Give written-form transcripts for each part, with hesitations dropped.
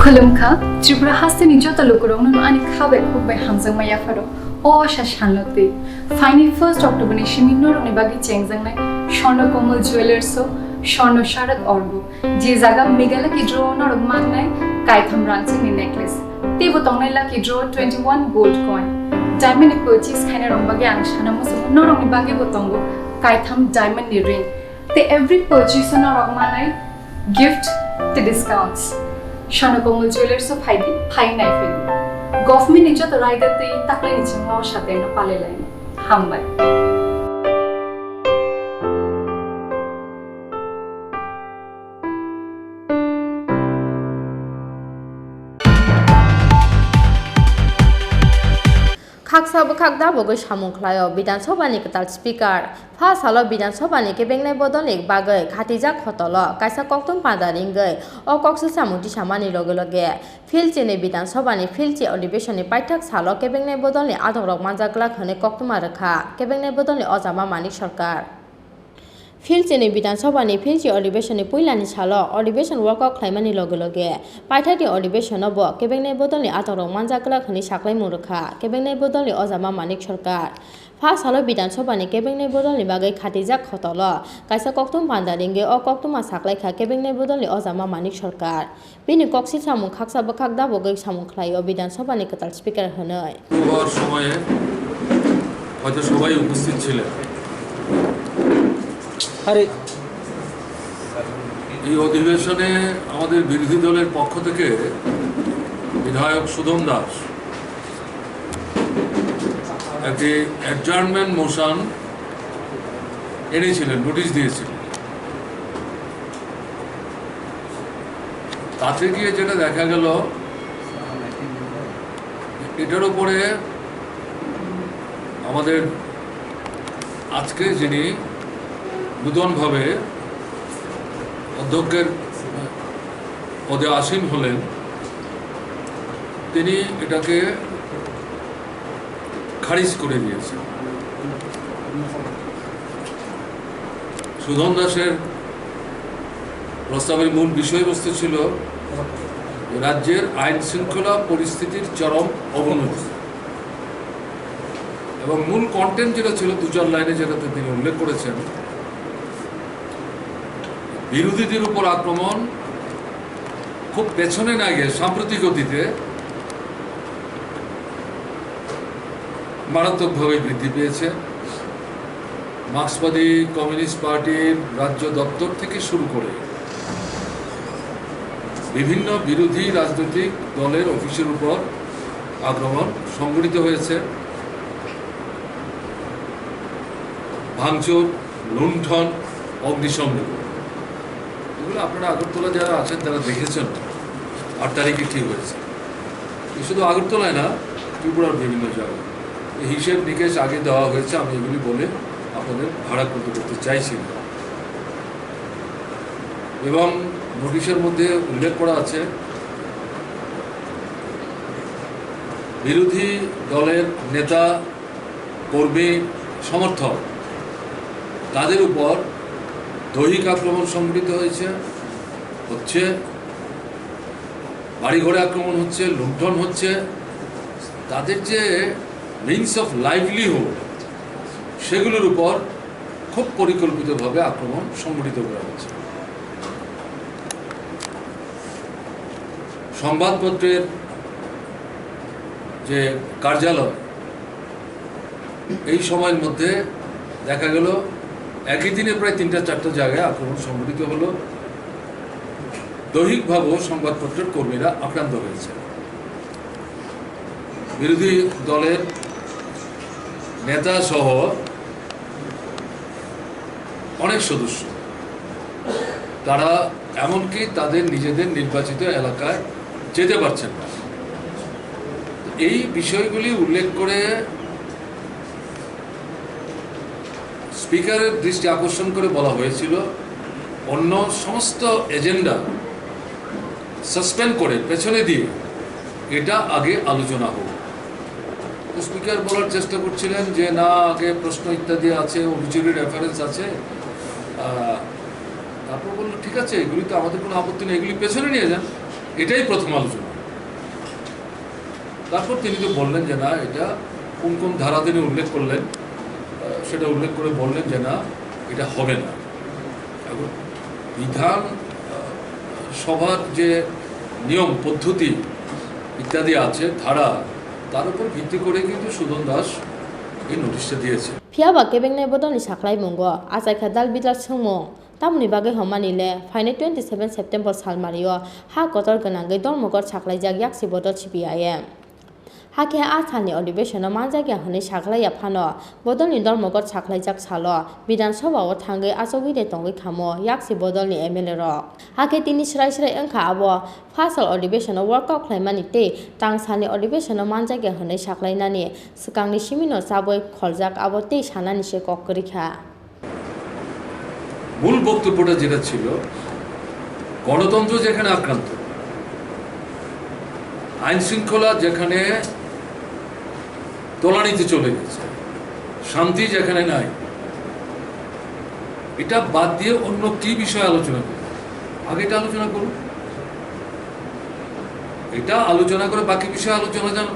खुलुमखा त्रिपुरा हास्तेनि जता लोकरंनो आनि खाबे खुबबाय हामजों माया फारो अशा शानलते फाइनि 1 अक्टोबरनि शिमिनोरनि बागि चेंजंनाय स्वर्ण कमल ज्वेलार्सो स्वर्ण शारद अर्ग जे जागा मेघालय की ड्र नर मांगनाय कायथम रांचंनि नेकलेस तेबो तंनाय लाकी ड्र 21 गोल्ड कॉइन डायमंड पर्चेस खाने रंग बागि आं शानामो नरंनि बागि बतंगो कायथम डायमंड नि रिंग ते एवरी पर्चेस नरंग मानाय गिफ्ट ते discounts Shonokongul Jewelers of Heidi, High Knife. Government is just the right that the Taklin is more shut in a Palelane. Humble. खाकसाबो खाकदा बगै सामुखलायो विधानसभानि कताल स्पीकार फास हालो विधानसभानि केबेंनाय बदलनि बागै खातिजा खतल कायसा कक्तम पादारिंगै अ कक्सि सामुति सामानि लगे लगे फिलचिनि विधानसभानि फिलचि अधिवेशननि पाइथाक सालो केबेंनाय बदलनि आदरक मानजागला खने कक्तमा रखा केबेंनाय बदलनि अजामा मानिक सरकार फिलचिनि विधानसभानि फिलचि अधिवेशननि पहिलानि सालो अधिवेशन वर्कआउट खालामनायनि लगे लगे पाइथाकनि अधिवेशनाव केबेंनाय बदलनि आदरक मानजागला खनि साख्लायमु रखा केबेंनाय बदलनि अजामा मानिक सरकार फास हालो विधानसभानि केबेंनाय बदलनि बागै खातिजाक खतल कायसा कक्तम पान्दारिंगे अ कक्तमा साख्लायखा केबेंनाय बदलनि अजामा मानिक सरकार बिनि कक्सि सामु खाकसाबो खाकदा बगै सामुखलायो विधानसभानि कताल स्पीकार हनै সময়ে হয়তো সবাই উপস্থিত ছিলেন এই অধিবেশনে আমাদের বিরোধী দলের পক্ষ থেকে বিধায়ক সুধম দাস একটি অ্যাডজার্নমেন্ট মোশন এনেছিলেন, নোটিশ দিয়েছিলেন। তাতে গিয়ে যেটা দেখা গেল, এটার উপরে আমাদের আজকে যিনি নূতনভাবে অধ্যক্ষের পদে আসীন হলেন, তিনি এটাকে খারিজ করে দিয়েছেন। সুধম দাসের প্রস্তাবের মূল বিষয়বস্তু ছিল রাজ্যের আইন শৃঙ্খলা পরিস্থিতির চরম অবনতি, এবং মূল কন্টেন্ট যেটা ছিল 2-4 লাইনে যেটাতে তিনি উল্লেখ করেছেন, বিরোধীদের উপর আক্রমণ খুব পেছনে না গিয়ে সাম্প্রতিক অতীতে মারাত্মকভাবে বৃদ্ধি পেয়েছে। মার্ক্সবাদী কমিউনিস্ট পার্টির রাজ্য দপ্তর থেকে শুরু করে বিভিন্ন বিরোধী রাজনৈতিক দলের অফিসের উপর আক্রমণ সংঘটিত হয়েছে। ভাঙচুর, লুণ্ঠন, অগ্নিসংযোগ, এগুলো আপনারা আগরতলা যারা আছেন তারা দেখেছেন। 8 তারিখে ঠিক হয়েছে। শুধু আগরতলায় না, ত্রিপুরার বিভিন্ন জায়গায় এই হিসেব নিকেশ আগে দেওয়া হয়েছে। আমি এগুলি বলে আপনাদের ভাড়া করতে চাইছি না। এবং নোটিশের মধ্যে উল্লেখ করা আছে, বিরোধী দলের নেতা, কর্মী, সমর্থক তাদের উপর দৈহিক আক্রমণ সংঘটিত হচ্ছে, বাড়িঘরে আক্রমণ হচ্ছে, লুণ্ঠন হচ্ছে। তাদের যে মিনস অফ লাইভলিহুড, সেগুলোর উপর খুব পরিকল্পিতভাবে আক্রমণ সংঘটিত করা হচ্ছে। সংবাদপত্রের যে কার্যালয়, এই সময়ের মধ্যে দেখা গেল একই দিনে প্রায় 3-4 জায়গায় আক্রমণ সংঘটিত হলো। দৈহিকভাবেও সংবাদপত্রের কর্মীরা আক্রান্ত হয়েছে। বিরোধী দলের নেতা সহ অনেক সদস্য, তারা এমনকি তাদের নিজেদের নির্বাচিত এলাকায় যেতে পারছেন না। এই বিষয়গুলি উল্লেখ করে স্পিকারের দৃষ্টি আকর্ষণ করে বলা হয়েছিল, অন্য সমস্ত এজেন্ডা সাসপেন্ড করে পেছনে দিয়ে এটা আগে আলোচনা হোক। তো স্পিকার বলার চেষ্টা করছিলেন যে না, আগে প্রশ্ন ইত্যাদি আছে, অভিযোগের রেফারেন্স আছে। তারপর বললো ঠিক আছে, এগুলি তো আমাদের কোনো আপত্তি নেই, এগুলি পেছনে নিয়ে যান। এটাই প্রথম আলোচনা। তারপর তিনি তো বললেন যে না, এটা কোন কোন ধারা তিনি উল্লেখ করলেন, সেটা উল্লেখ করে বললেন যে না, এটা হবে না। এবং বিধান সভার যে নিয়ম পদ্ধতি ইত্যাদি আছে, ধারা, তার উপর ভিত্তি করে কিন্তু সুদন দাস এই নোটিশটা দিয়েছে। ফিয়াবা কেবেংনাই বদলनि সাখলাই মুঙ্গো আজাইখা দাল বিদলাত সোंमों तामनि बागै हमानिले फाइने 27 सेप्टेम्बर सालमारियो हा कतर गनांगै धर्मघट साखलाइजाक याक्सि बदल CPIM हाके आसालनि अधिवेशनाव मा जायगा हनै साखलाया फानो बदलनि धर्मघट साखलाइजाक सालो विधानसभायाव थांगै आजौगिरे तंगै खामो याक्सि बदलनि MLA रक हाके तिनि स्राय स्राय ओंखा आबो फासल अधिवेशनाव वर्कआउट खालामनानै ते तांसालनि अधिवेशनाव मा जायगा हनै साखलायनानै सिगांनि सिमिनो जाबै खलजाक आबो ते सानानि से कक्करिखा মূল বক্তব্যটা যেটা ছিল, গণতন্ত্র যেখানে আক্রান্ত, আইন শৃঙ্খলা যেখানে তলানিতে চলে গেছে, শান্তি যেখানে নাই, এটা বাদ দিয়ে অন্য কি বিষয়ে আলোচনা করুন? আগে এটা আলোচনা করুন, এটা আলোচনা করে বাকি বিষয়ে আলোচনা জানো।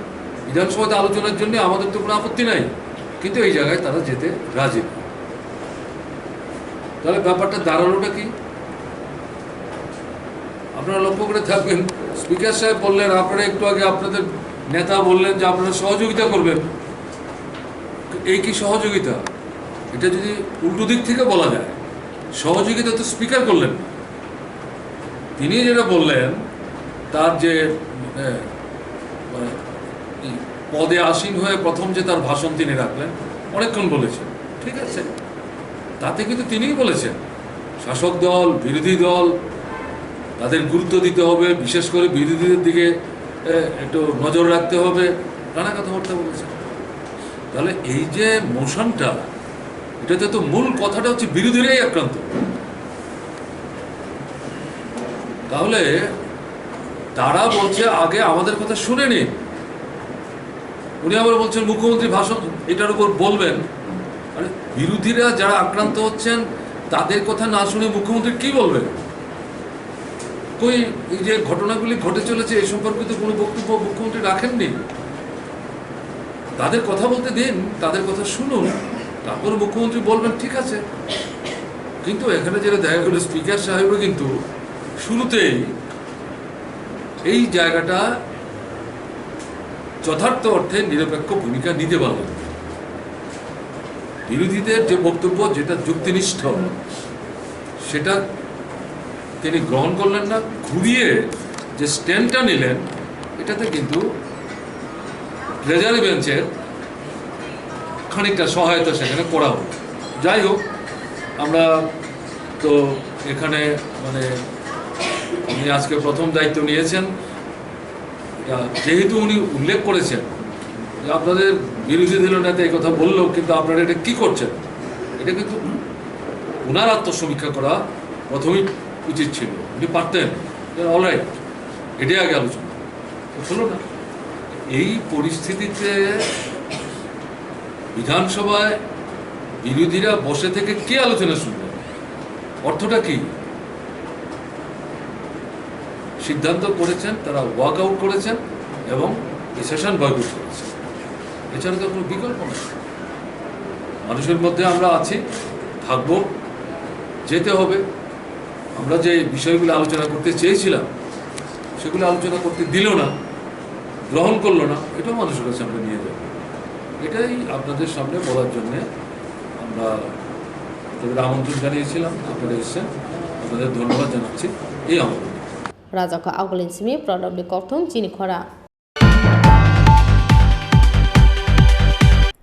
বিধানসভাতে আলোচনার জন্য আমাদের তো কোনো আপত্তি নাই, কিন্তু এই জায়গায় তারা যেতে রাজি না। তাহলে ব্যাপারটা দাঁড়ালোটা কি? আপনারা লক্ষ্য করে থাকবেন, স্পিকার সাহেব বললেন, আপনারা একটু আগে আপনাদের নেতা বললেন যে আপনারা সহযোগিতা করবেন। এই কি সহযোগিতা? এটা যদি উল্টো দিক থেকে বলা যায়, সহযোগিতা তো স্পিকার করলেন। তিনি যেটা বললেন, তার যে পদে আসীন হয়ে প্রথম যে তার ভাষণ তিনি রাখলেন, অনেকক্ষণ বলেছেন, ঠিক আছে, তাতে কিন্তু তিনিই বলেছেন শাসক দল বিরোধী দল তাদের গুরুত্ব দিতে হবে, বিশেষ করে বিরোধীদের দিকে একটু নজর রাখতে হবে, নানা কথাবার্তা বলেছেন। তাহলে এই যে মোশনটা, এটাতে তো মূল কথাটা হচ্ছে বিরোধীরাই আক্রান্ত। তাহলে তারা বলছে আগে আমাদের কথা শুনে নিন। উনি আবার বলছেন মুখ্যমন্ত্রী ভাষণ এটার উপর বলবেন। মানে বিরোধীরা যারা আক্রান্ত হচ্ছেন তাদের কথা না শুনে মুখ্যমন্ত্রী কি বলবেন? কই এই যে ঘটনাগুলি ঘটে চলেছে এ সম্পর্কিত কোনো বক্তব্য মুখ্যমন্ত্রী রাখেননি। তাদের কথা বলতে দিন, তাদের কথা শুনুন, তারপর মুখ্যমন্ত্রী বলবেন, ঠিক আছে। কিন্তু এখানে যেটা দেখা গেল, স্পিকার সাহেবও কিন্তু শুরুতেই এই জায়গাটা যথার্থ অর্থে নিরপেক্ষ ভূমিকা নিতে পারলেন। বিরোধীদের যে বক্তব্য, যেটা যুক্তিনিষ্ঠ, সেটা তিনি গ্রহণ করলেন না। ঘুরিয়ে যে স্ট্যান্ডটা নিলেন, এটাতে কিন্তু ট্রেজারি বেঞ্চের খানিকটা সহায়তা সেখানে করা হলো। যাই হোক, আমরা তো এখানে মানে উনি আজকে প্রথম দায়িত্ব নিয়েছেন, যেহেতু উনি উল্লেখ করেছেন যে আপনাদের বিরোধী দলনেতা এই কথা বললো, কিন্তু আপনারা এটা কি করছেন, এটা কিন্তু ওনার আত্মসমীক্ষা করা প্রথমেই উচিত ছিল। উনি পারতেন অলরাইট, এটাই আগে আলোচনা হলো না। এই পরিস্থিতিতে বিধানসভায় বিরোধীরা বসে থেকে কি আলোচনা শুনবে? অর্থটা কি? সিদ্ধান্ত করেছেন, তারা ওয়াক আউট করেছেন এবং এই সেশন বয়কট করেছেন। এছাড়া তো কোনো বিকল্প নেই। মানুষের মধ্যে আমরা আছি, থাকবো, যেতে হবে। আমরা যে বিষয়গুলো আলোচনা করতে চেয়েছিলাম সেগুলো আলোচনা করতে দিল না, গ্রহণ করলো না, এটাও মানুষের কাছে আমরা নিয়ে যাব। এটাই আপনাদের সামনে বলার জন্যে আমরা তাদের আমন্ত্রণ জানিয়েছিলাম। আপনারা এসেছেন, আপনাদের ধন্যবাদ জানাচ্ছি। এই আমন্ত্রণ রাজাকে আউগলিন সিমি প্রদবলি কক্টং চিনি খরা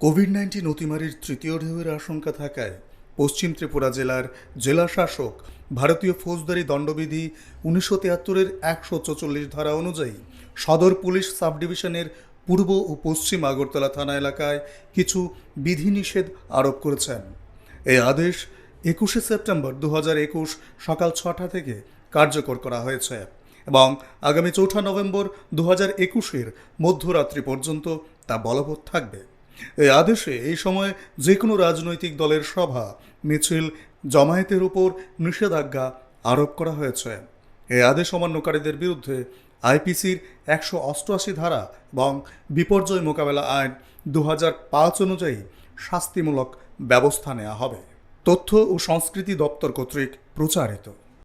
কোভিড-19 অতিমারির তৃতীয় ঢেউয়ের আশঙ্কা থাকায় পশ্চিম ত্রিপুরা জেলার জেলা শাসক ভারতীয় ফৌজদারি দণ্ডবিধি 1973-এর 144 ধারা অনুযায়ী সদর পুলিশ সাব ডিভিশনের পূর্ব ও পশ্চিম আগরতলা থানা এলাকায় কিছু বিধিনিষেধ আরোপ করেছেন। এই আদেশ 21শে সেপ্টেম্বর 2021 সকাল 6টা থেকে কার্যকর করা হয়েছে এবং আগামী 4 নভেম্বর 2021-এর মধ্যরাত্রি পর্যন্ত তা বলবৎ থাকবে। এই আদেশে এই সময় যে কোনো রাজনৈতিক দলের সভা, মিছিল, জমায়েতের উপর নিষেধাজ্ঞা আরোপ করা হয়েছে। এই আদেশ অমান্যকারীদের বিরুদ্ধে আইপিসির 188 ধারা এবং বিপর্যয় মোকাবেলা আইন 2005 অনুযায়ী শাস্তিমূলক ব্যবস্থা নেওয়া হবে। তথ্য ও সংস্কৃতি দপ্তর কর্তৃক প্রচারিত।